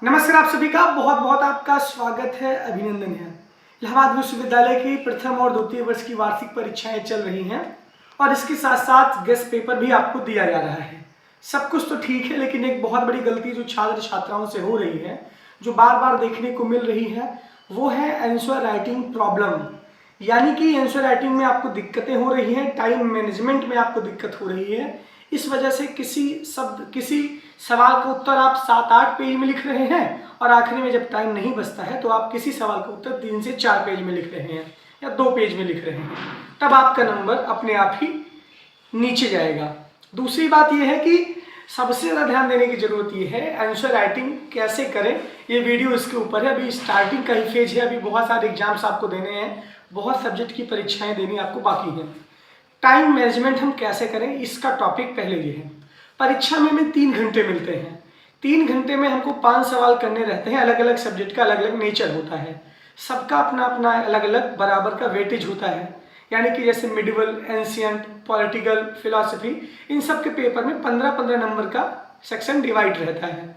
नमस्कार, आप सभी का बहुत बहुत आपका स्वागत है, अभिनंदन है। इलाहाबाद विश्वविद्यालय की प्रथम और द्वितीय वर्ष की वार्षिक परीक्षाएं चल रही हैं और इसके साथ साथ गेस्ट पेपर भी आपको दिया जा रहा है। सब कुछ तो ठीक है, लेकिन एक बहुत बड़ी गलती जो छात्र छात्राओं से हो रही है, जो बार बार देखने को मिल रही है, वो है आंसर राइटिंग प्रॉब्लम। यानी कि आंसर राइटिंग में आपको दिक्कतें हो रही हैं, टाइम मैनेजमेंट में आपको दिक्कत हो रही है। इस वजह से किसी सवाल का उत्तर आप 7-8 पेज में लिख रहे हैं और आखिरी में जब टाइम नहीं बचता है तो आप किसी सवाल का उत्तर 3 से 4 पेज में लिख रहे हैं या 2 पेज में लिख रहे हैं। तब आपका नंबर अपने आप ही नीचे जाएगा। दूसरी बात यह है कि सबसे ज़्यादा ध्यान देने की जरूरत यह है आंसर राइटिंग कैसे करें। ये वीडियो इसके ऊपर है। अभी स्टार्टिंग का ही फेज है, अभी बहुत सारे एग्जाम्स आपको देने हैं, बहुत सब्जेक्ट की परीक्षाएं देनी आपको बाकी हैं। टाइम मैनेजमेंट हम कैसे करें, इसका टॉपिक पहले ये है। परीक्षा में हमें 3 घंटे मिलते हैं। 3 घंटे में हमको 5 सवाल करने रहते हैं। अलग अलग सब्जेक्ट का अलग अलग नेचर होता है, सबका अपना अपना अलग अलग बराबर का वेटेज होता है। यानी कि जैसे मिडिवल, एंशियंट, पॉलिटिकल, फिलॉसफी, इन सब के पेपर में 15-15 नंबर का सेक्शन डिवाइड रहता है।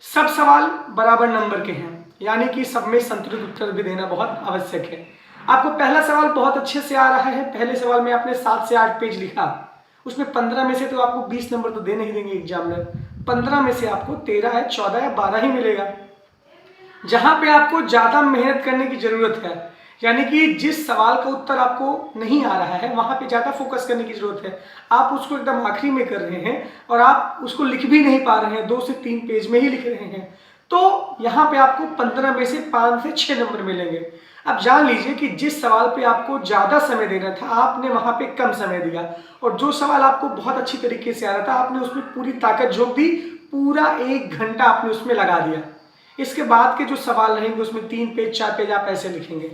सब सवाल बराबर नंबर के हैं, यानी कि सब में संतुलित उत्तर भी देना बहुत आवश्यक है। आपको पहला सवाल बहुत अच्छे से आ रहा है, पहले सवाल में आपने 7 से 8 पेज लिखा, उसमें 15 में से तो आपको 20 नंबर तो दे नहीं देंगे एग्जामिनर। 15 में से आपको 13 या 14 या 12 ही मिलेगा। जहां पे आपको ज्यादा मेहनत करने की जरूरत है, यानी कि जिस सवाल का उत्तर आपको नहीं आ रहा है वहां पे ज्यादा फोकस करने की जरूरत है। आप उसको एकदम आखिरी में कर रहे हैं और आप उसको लिख भी नहीं पा रहे हैं, 2 से 3 पेज में ही लिख रहे हैं, तो यहाँ पे आपको 15 में से 5 से 6 नंबर मिलेंगे। अब जान लीजिए कि जिस सवाल पे आपको ज्यादा समय देना था आपने वहां पे कम समय दिया, और जो सवाल आपको बहुत अच्छी तरीके से आ रहा था आपने उसमें पूरी ताकत झोंक दी, पूरा 1 घंटा आपने उसमें लगा दिया। इसके बाद के जो सवाल रहेंगे उसमें 3 पेज 4 पेज आप ऐसे लिखेंगे।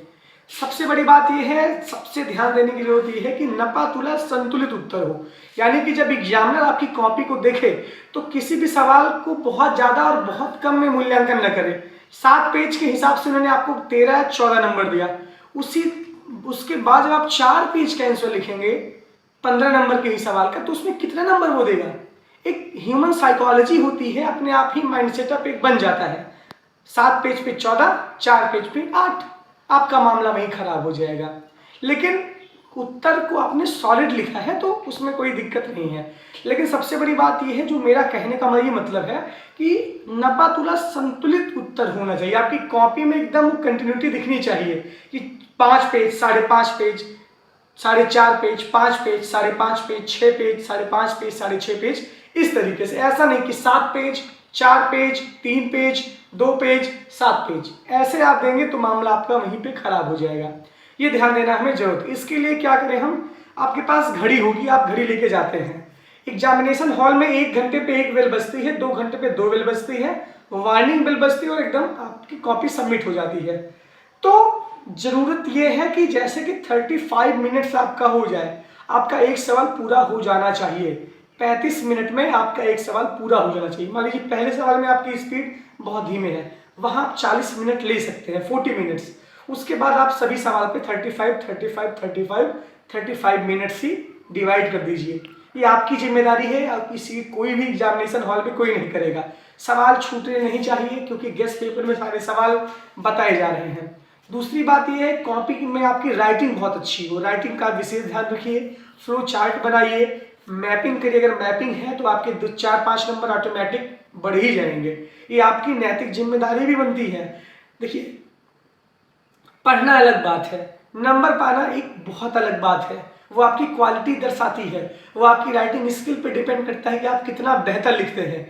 सबसे बड़ी बात यह है, सबसे ध्यान देने की जरूरत यह है कि नपा तुला संतुलित उत्तर हो। यानी कि जब एग्जामिनर आपकी कॉपी को देखे तो किसी भी सवाल को बहुत ज्यादा और बहुत कम में मूल्यांकन न करे। 7 पेज के हिसाब से उन्होंने आपको 13 या 14 नंबर दिया, उसके बाद जब आप 4 पेज का आंसर लिखेंगे 15 नंबर के ही सवाल का, तो उसमें कितना नंबर वो देगा। एक ह्यूमन साइकोलॉजी होती है, अपने आप ही माइंड सेटअप एक बन जाता है। 7 पेज पे 14, 4 पेज पे 8, आपका मामला वहीं खराब हो जाएगा। लेकिन उत्तर को आपने सॉलिड लिखा है तो उसमें कोई दिक्कत नहीं है। लेकिन सबसे बड़ी बात यह है, जो मेरा कहने का ये मतलब है कि नपा तुला संतुलित उत्तर होना चाहिए। आपकी कॉपी में एकदम कंटिन्यूटी दिखनी चाहिए कि 5 page, 5.5 page, 4.5 page, 5 page, 5.5 page, 6 page, 5.5 page, 6.5 page, इस तरीके से। ऐसा नहीं कि 7 page, 4 page, 3 page, 2 page, 7 page, ऐसे आप देंगे तो मामला आपका वहीं पे खराब हो जाएगा। ये ध्यान देना हमें जरूरत है। इसके लिए क्या करें हम, आपके पास घड़ी होगी, आप घड़ी लेके जाते हैं। एग्जामिनेशन हॉल में 1 घंटे पे 1 बेल बजती है, 2 घंटे पे 2 बेल बजती है, वार्निंग बेल बजती है और एकदम आपकी कॉपी सबमिट हो जाती है। तो जरूरत यह है कि जैसे कि 35 मिनट्स आपका हो जाए, आपका एक सवाल पूरा हो जाना चाहिए। 35 मिनट में आपका एक सवाल पूरा हो जाना चाहिए। मान लीजिए पहले सवाल में आपकी स्पीड बहुत धीमे है, वहां आप 40 मिनट ले सकते हैं, 40 मिनट्स। उसके बाद आप सभी सवाल पे 35 मिनट्स ही डिवाइड कर दीजिए। ये आपकी जिम्मेदारी है, आपकी सीट कोई भी एग्जामिनेशन हॉल में कोई नहीं करेगा। सवाल छूटने नहीं चाहिए क्योंकि गेस्ट पेपर में सारे सवाल बताए जा रहे हैं। दूसरी बात यह है, कॉपी में आपकी राइटिंग बहुत अच्छी हो, राइटिंग का विशेष ध्यान रखिए। फ्लो चार्ट बनाइए, मैपिंग करिए। अगर मैपिंग है तो आपके 4-5 नंबर ऑटोमेटिक बढ़ ही जाएंगे। ये आपकी नैतिक जिम्मेदारी भी बनती है। देखिए, पढ़ना अलग बात है, नंबर पाना एक बहुत अलग बात है। वो आपकी क्वालिटी दर्शाती है, वो आपकी राइटिंग स्किल पे डिपेंड करता है कि आप कितना बेहतर लिखते हैं।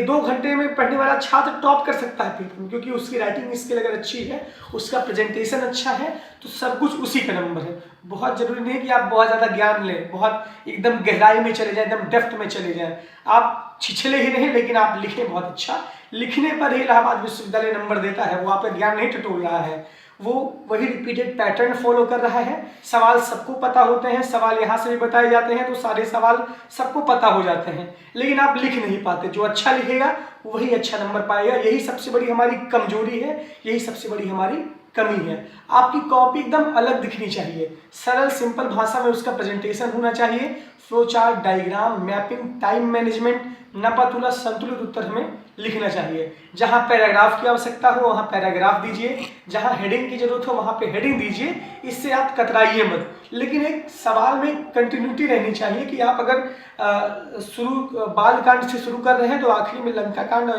2 घंटे में पढ़ने वाला छात्र टॉप कर सकता है पेपर में, क्योंकि उसकी राइटिंग स्किल अगर अच्छी है, उसका प्रेजेंटेशन अच्छा है, तो सब कुछ उसी का नंबर है। बहुत जरूरी नहीं है कि आप बहुत ज़्यादा ज्ञान लें, बहुत एकदम गहराई में चले जाएं, एकदम डेप्थ में चले जाएं। आप छिछले ही रहें लेकिन आप लिखें बहुत अच्छा। लिखने पर ही इलाहाबाद विश्वविद्यालय नंबर देता है, वो आप ज्ञान नहीं टटोल रहा है, वो वही रिपीटेड पैटर्न फॉलो कर रहा है। सवाल सबको पता होते हैं, सवाल यहाँ से भी बताए जाते हैं, तो सारे सवाल सबको पता हो जाते हैं, लेकिन आप लिख नहीं पाते। जो अच्छा लिखेगा वही अच्छा नंबर पाएगा। यही सबसे बड़ी हमारी कमजोरी है, यही सबसे बड़ी हमारी कमी है। आपकी कॉपी एकदम अलग दिखनी चाहिए, सरल सिंपल भाषा में उसका प्रेजेंटेशन होना चाहिए, flow chart, diagram, mapping, time management, नपतुला, संतुलित उत्तर हमें लिखना चाहिए। जहां पैराग्राफ की आवश्यकता हो वहां पैराग्राफ दीजिए, जहां हेडिंग की जरूरत हो वहां पे हेडिंग दीजिए, इससे आप कतराइए मत। लेकिन एक सवाल में कंटिन्यूटी रहनी चाहिए कि आप अगर शुरू बाल कांड से शुरू कर रहे हैं तो आखिरी में लंका कांड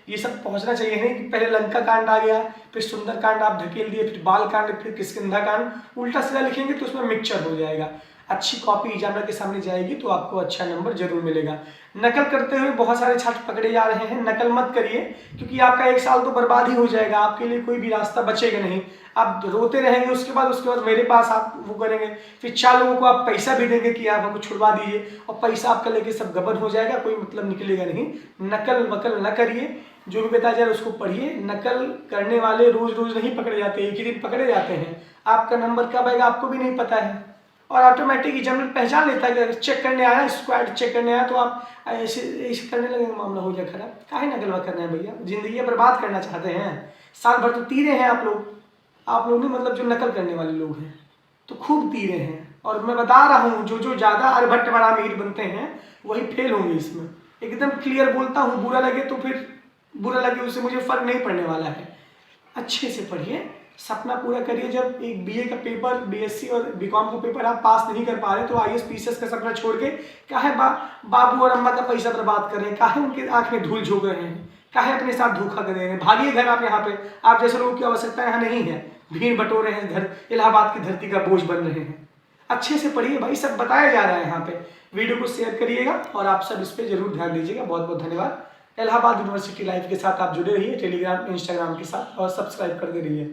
ये सब पहुंचना चाहिए। नहीं कि पहले लंका कांड आ गया, फिर सुंदर कांड आप धकेल दिए, फिर बाल कांड, फिर किष्किंधा कांड, उल्टा सीधा लिखेंगे तो उसमें मिक्सचर हो जाएगा। अच्छी कॉपी एग्जामिनर के सामने जाएगी तो आपको अच्छा नंबर जरूर मिलेगा। नकल करते हुए बहुत सारे छात्र पकड़े जा रहे हैं, नकल मत करिए क्योंकि आपका 1 साल तो बर्बाद ही हो जाएगा, आपके लिए कोई भी रास्ता बचेगा नहीं। आप रोते रहेंगे, उसके बाद मेरे पास आप वो करेंगे, फिर 4 लोगों को आप पैसा भी देंगे कि आप हमको छुड़वा दीजिए और पैसा आपका लेके सब गबन हो जाएगा, कोई मतलब निकलेगा नहीं। नकल वकल न करिए, जो भी बताया जाए उसको पढ़िए। नकल करने वाले रोज रोज नहीं पकड़े जाते, एक ही दिन पकड़े जाते हैं। आपका नंबर कब आएगा आपको भी नहीं पता है, और ऑटोमेटिक एग्जामिनर पहचान लेता है कि अगर चेक करने आया, स्क्वाड चेक करने आया तो आप ऐसे ऐसे करने लगेंगे, मामला हो जाए खराब। काहे नकलवा करना है भैया, जिंदगी बर्बाद करना चाहते हैं? साल भर तो तीरे हैं आप लोग नहीं, मतलब जो नकल करने वाले लोग हैं तो खूब तीरे हैं। और मैं बता रहा हूँ जो ज़्यादा आर्यभट्ट बड़ा अमीर बनते हैं वही फेल होंगे इसमें, एकदम क्लियर बोलता हूँ। बुरा लगे तो फिर बुरा लगे, उससे मुझे फर्क नहीं पड़ने वाला है। अच्छे से पढ़िए, सपना पूरा करिए। जब एक बीए का पेपर, बीएससी और बीकॉम का पेपर आप पास नहीं कर पा रहे तो आईएएस पीसीएस का सपना छोड़ के काहे बाबू और अम्मा का पैसा बर्बाद कर रहे हैं, काहे उनके आंख में धूल झोंक रहे हैं, काहे अपने साथ धोखा कर रहे हैं। भागिए घर आप, यहाँ पे आप जैसे लोगों की आवश्यकता यहाँ नहीं है। भीड़ बटोरे हैं, घर इलाहाबाद की धरती का बोझ बन रहे हैं। अच्छे से पढ़िए भाई, सब बताया जा रहा है यहाँ पे। वीडियो को शेयर करिएगा और आप सब इस पर जरूर ध्यान दीजिएगा। बहुत बहुत धन्यवाद। इलाहाबाद यूनिवर्सिटी लाइव के साथ आप जुड़े रहिए, टेलीग्राम, इंस्टाग्राम के साथ, और सब्सक्राइब करते रहिए।